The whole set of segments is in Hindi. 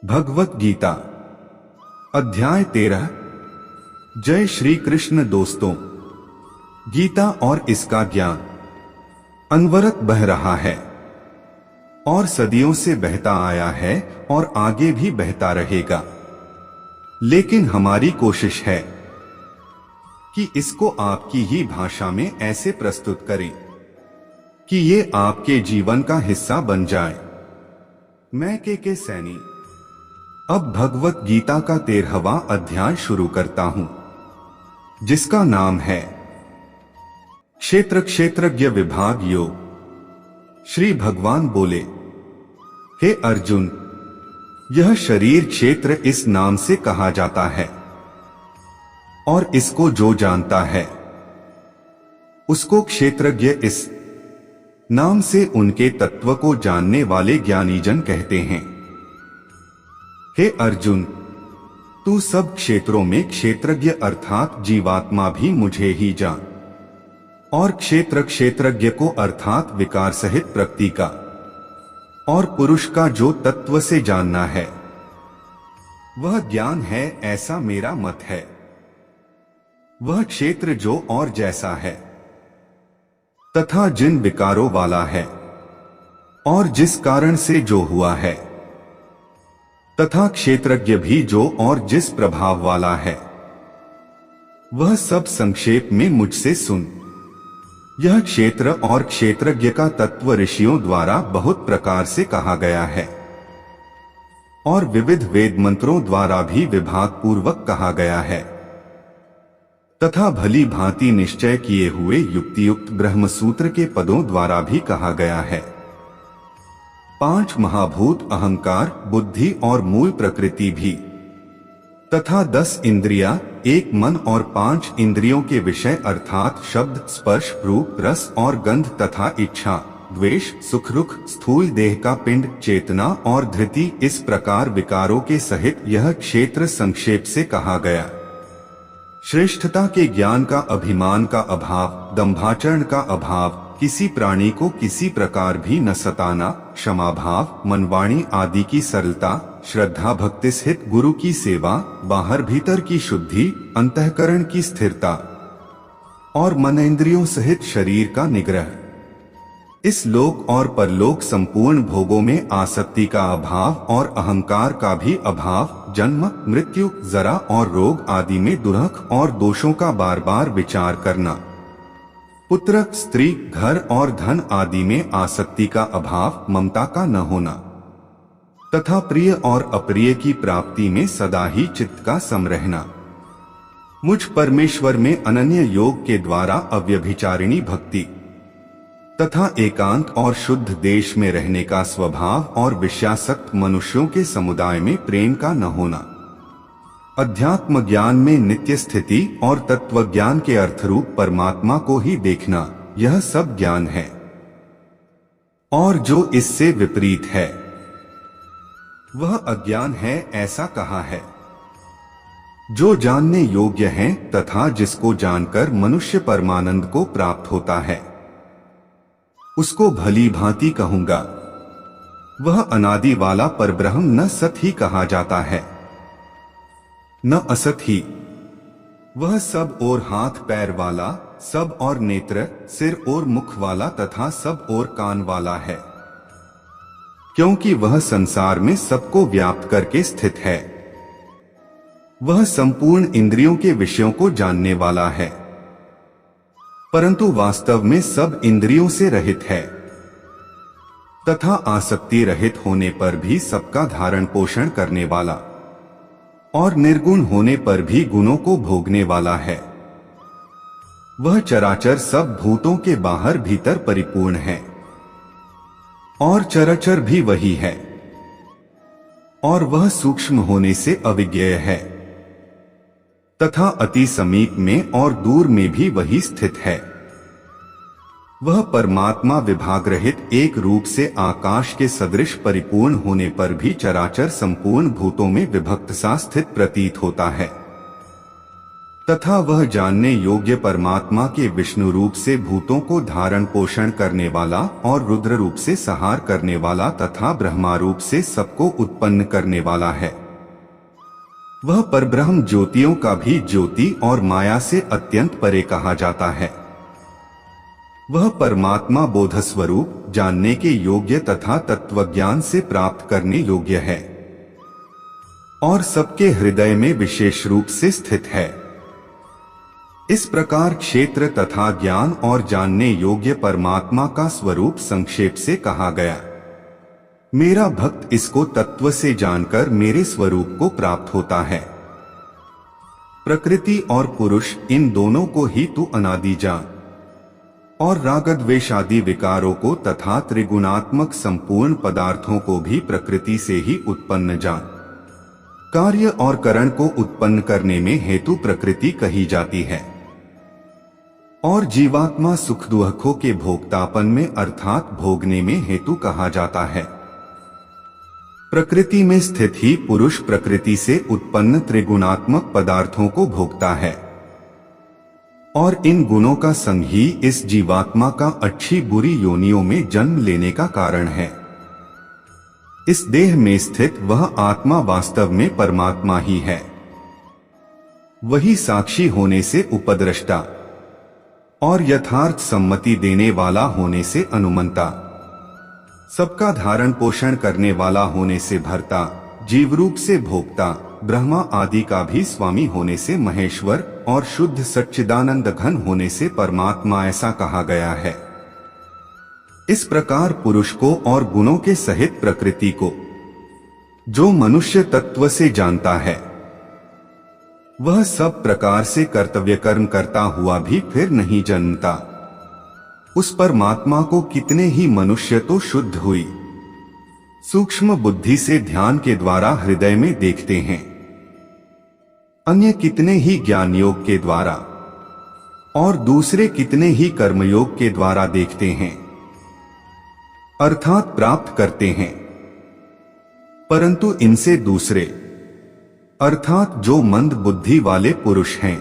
भगवत गीता अध्याय 13। जय श्री कृष्ण। दोस्तों, गीता और इसका ज्ञान अनवरत बह रहा है और सदियों से बहता आया है और आगे भी बहता रहेगा। लेकिन हमारी कोशिश है कि इसको आपकी ही भाषा में ऐसे प्रस्तुत करें कि ये आपके जीवन का हिस्सा बन जाए। मैं के सैनी अब भगवत गीता का 13वां अध्याय शुरू करता हूं, जिसका नाम है क्षेत्र क्षेत्रज्ञ विभाग योग। श्री भगवान बोले, हे अर्जुन, यह शरीर क्षेत्र इस नाम से कहा जाता है और इसको जो जानता है उसको क्षेत्रज्ञ इस नाम से उनके तत्व को जानने वाले ज्ञानीजन कहते हैं। हे अर्जुन, तू सब क्षेत्रों में क्षेत्रज्ञ अर्थात जीवात्मा भी मुझे ही जान, और क्षेत्र क्षेत्रज्ञ को अर्थात विकार सहित प्रकृति का और पुरुष का जो तत्व से जानना है वह ज्ञान है, ऐसा मेरा मत है। वह क्षेत्र जो और जैसा है तथा जिन विकारों वाला है और जिस कारण से जो हुआ है, तथा क्षेत्रज्ञ भी जो और जिस प्रभाव वाला है, वह सब संक्षेप में मुझसे सुन। यह क्षेत्र और क्षेत्रज्ञ का तत्व ऋषियों द्वारा बहुत प्रकार से कहा गया है और विविध वेद मंत्रों द्वारा भी विभाग पूर्वक कहा गया है तथा भली भांति निश्चय किए हुए युक्तियुक्त ब्रह्मसूत्र के पदों द्वारा भी कहा गया है। 5 महाभूत अहंकार, बुद्धि और मूल प्रकृति भी, तथा 10 इंद्रियां, 1 मन और 5 इंद्रियों के विषय अर्थात शब्द, स्पर्श, रूप, रस और गंध तथा इच्छा, द्वेष, सुख, रुख, स्थूल देह का पिंड, चेतना और धृति, इस प्रकार विकारों के सहित यह क्षेत्र संक्षेप से कहा गया। श्रेष्ठता के ज्ञान का, अभिमान का अभाव, दंभाचरण का अभाव, किसी प्राणी को किसी प्रकार भी न सताना, क्षमा भाव, मनवाणी आदि की सरलता, श्रद्धा भक्ति सहित गुरु की सेवा, बाहर भीतर की शुद्धि, अंतःकरण की स्थिरता और मन इंद्रियों सहित शरीर का निग्रह, इस लोक और परलोक संपूर्ण भोगों में आसक्ति का अभाव और अहंकार का भी अभाव, जन्म, मृत्यु, जरा और रोग आदि में दुर्ख और दोषों का बार बार विचार करना, पुत्र, स्त्री, घर और धन आदि में आसक्ति का अभाव, ममता का न होना तथा प्रिय और अप्रिय की प्राप्ति में सदा ही चित्त का सम रहना, मुझ परमेश्वर में अनन्य योग के द्वारा अव्यभिचारिणी भक्ति तथा एकांत और शुद्ध देश में रहने का स्वभाव और विषयासक्त मनुष्यों के समुदाय में प्रेम का न होना, अध्यात्म ज्ञान में नित्य स्थिति और तत्व ज्ञान के अर्थरूप परमात्मा को ही देखना, यह सब ज्ञान है। और जो इससे विपरीत है वह अज्ञान है, ऐसा कहा है। जो जानने योग्य है तथा जिसको जानकर मनुष्य परमानंद को प्राप्त होता है उसको भली भांति कहूंगा। वह अनादि वाला परब्रह्म न सत ही कहा जाता है न असत ही। वह सब और हाथ पैर वाला, सब और नेत्र, सिर और मुख वाला तथा सब और कान वाला है, क्योंकि वह संसार में सबको व्याप्त करके स्थित है। वह संपूर्ण इंद्रियों के विषयों को जानने वाला है, परंतु वास्तव में सब इंद्रियों से रहित है तथा आसक्ति रहित होने पर भी सबका धारण पोषण करने वाला और निर्गुण होने पर भी गुणों को भोगने वाला है। वह चराचर सब भूतों के बाहर भीतर परिपूर्ण है और चराचर भी वही है, और वह सूक्ष्म होने से अविज्ञेय है तथा अति समीप में और दूर में भी वही स्थित है। वह परमात्मा विभाग रहित एक रूप से आकाश के सदृश परिपूर्ण होने पर भी चराचर संपूर्ण भूतों में विभक्त सा स्थित प्रतीत होता है। तथा वह जानने योग्य परमात्मा के विष्णु रूप से भूतों को धारण पोषण करने वाला और रुद्र रूप से संहार करने वाला तथा ब्रह्मा रूप से सबको उत्पन्न करने वाला है। वह परब्रह्म ज्योतियों का भी ज्योति और माया से अत्यंत परे कहा जाता है। वह परमात्मा बोध स्वरूप जानने के योग्य तथा तत्वज्ञान से प्राप्त करने योग्य है और सबके हृदय में विशेष रूप से स्थित है। इस प्रकार क्षेत्र तथा ज्ञान और जानने योग्य परमात्मा का स्वरूप संक्षेप से कहा गया। मेरा भक्त इसको तत्व से जानकर मेरे स्वरूप को प्राप्त होता है। प्रकृति और पुरुष इन दोनों को ही तू अनादि जान और रागद्वेषादि विकारों को तथा त्रिगुणात्मक संपूर्ण पदार्थों को भी प्रकृति से ही उत्पन्न जान। कार्य और करण को उत्पन्न करने में हेतु प्रकृति कही जाती है और जीवात्मा सुख दुखों के भोक्तापन में अर्थात भोगने में हेतु कहा जाता है। प्रकृति में स्थित ही पुरुष प्रकृति से उत्पन्न त्रिगुणात्मक पदार्थों को भोगता है और इन गुणों का संग ही इस जीवात्मा का अच्छी बुरी योनियों में जन्म लेने का कारण है। इस देह में स्थित वह आत्मा वास्तव में परमात्मा ही है। वही साक्षी होने से उपद्रष्टा और यथार्थ सम्मति देने वाला होने से अनुमंता, सबका धारण पोषण करने वाला होने से भर्ता, जीव रूप से भोक्ता, ब्रह्मा आदि का भी स्वामी होने से महेश्वर और शुद्ध सच्चिदानंद घन होने से परमात्मा ऐसा कहा गया है। इस प्रकार पुरुष को और गुणों के सहित प्रकृति को जो मनुष्य तत्व से जानता है वह सब प्रकार से कर्तव्य कर्म करता हुआ भी फिर नहीं जन्मता। उस परमात्मा को कितने ही मनुष्य तो शुद्ध हुई सूक्ष्म बुद्धि से ध्यान के द्वारा हृदय में देखते हैं, अन्य कितने ही ज्ञान योग के द्वारा और दूसरे कितने ही कर्मयोग के द्वारा देखते हैं अर्थात प्राप्त करते हैं, परंतु इनसे दूसरे अर्थात जो मंद बुद्धि वाले पुरुष हैं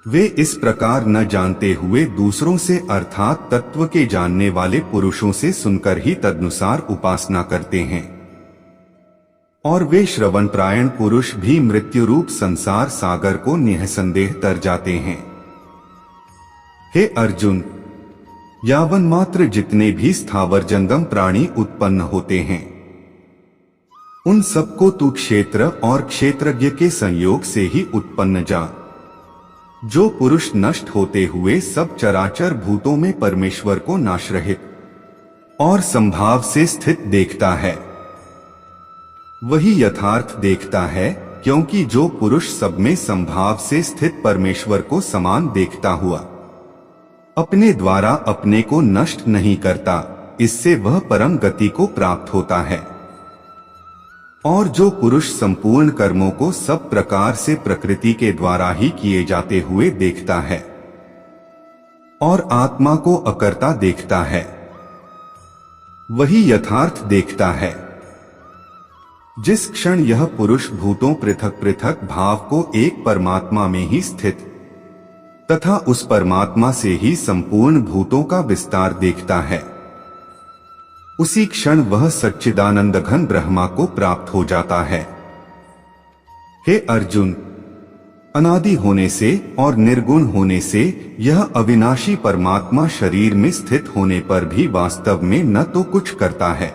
वे इस प्रकार न जानते हुए दूसरों से अर्थात तत्व के जानने वाले पुरुषों से सुनकर ही तदनुसार उपासना करते हैं और वे श्रवण प्रायण पुरुष भी मृत्यु रूप संसार सागर को निःसंदेह तर जाते हैं। हे अर्जुन, यावन मात्र जितने भी स्थावर जंगम प्राणी उत्पन्न होते हैं उन सबको तू क्षेत्र और क्षेत्रज्ञ के संयोग से ही उत्पन्न जान। जो पुरुष नष्ट होते हुए सब चराचर भूतों में परमेश्वर को नाशरहित और संभाव से स्थित देखता है वही यथार्थ देखता है, क्योंकि जो पुरुष सब में संभाव से स्थित परमेश्वर को समान देखता हुआ अपने द्वारा अपने को नष्ट नहीं करता, इससे वह परम गति को प्राप्त होता है। और जो पुरुष संपूर्ण कर्मों को सब प्रकार से प्रकृति के द्वारा ही किए जाते हुए देखता है और आत्मा को अकर्ता देखता है वही यथार्थ देखता है। जिस क्षण यह पुरुष भूतों पृथक पृथक भाव को एक परमात्मा में ही स्थित तथा उस परमात्मा से ही संपूर्ण भूतों का विस्तार देखता है, उसी क्षण वह सच्चिदानंद घन ब्रह्मा को प्राप्त हो जाता है। हे अर्जुन, अनादि होने से और निर्गुण होने से यह अविनाशी परमात्मा शरीर में स्थित होने पर भी वास्तव में न तो कुछ करता है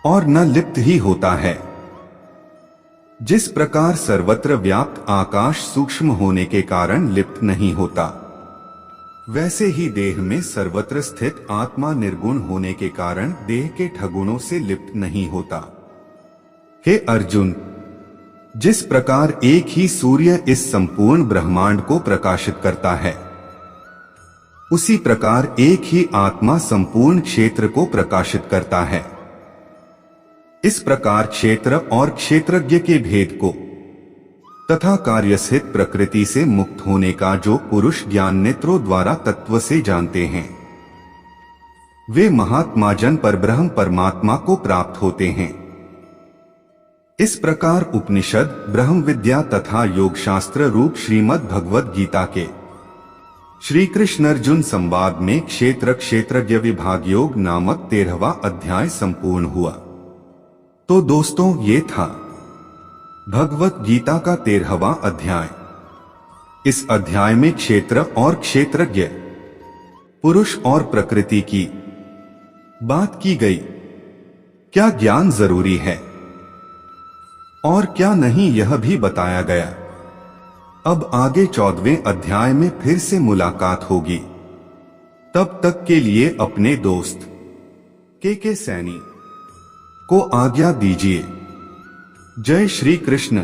और न लिप्त ही होता है। जिस प्रकार सर्वत्र व्याप्त आकाश सूक्ष्म होने के कारण लिप्त नहीं होता, वैसे ही देह में सर्वत्र स्थित आत्मा निर्गुण होने के कारण देह के ठगुणों से लिप्त नहीं होता। हे अर्जुन, जिस प्रकार एक ही सूर्य इस संपूर्ण ब्रह्मांड को प्रकाशित करता है, उसी प्रकार एक ही आत्मा संपूर्ण क्षेत्र को प्रकाशित करता है। इस प्रकार क्षेत्र और क्षेत्रज्ञ के भेद को तथा कार्यस्थित प्रकृति से मुक्त होने का जो पुरुष ज्ञान नेत्रों द्वारा तत्व से जानते हैं, वे महात्मा जन परब्रह्म परमात्मा को प्राप्त होते हैं। इस प्रकार उपनिषद, ब्रह्म विद्या तथा योग शास्त्र रूप श्रीमद् भगवद गीता के श्री कृष्ण अर्जुन संवाद में क्षेत्र क्षेत्रज्ञ विभाग योग नामक 13वां अध्याय संपूर्ण हुआ। तो दोस्तों, ये था भगवत गीता का 13वां अध्याय। इस अध्याय में क्षेत्र और क्षेत्रज्ञ, पुरुष और प्रकृति की बात की गई। क्या ज्ञान जरूरी है और क्या नहीं, यह भी बताया गया। अब आगे 14वें अध्याय में फिर से मुलाकात होगी। तब तक के लिए अपने दोस्त के सैनी को आज्ञा दीजिए। जय श्री कृष्ण।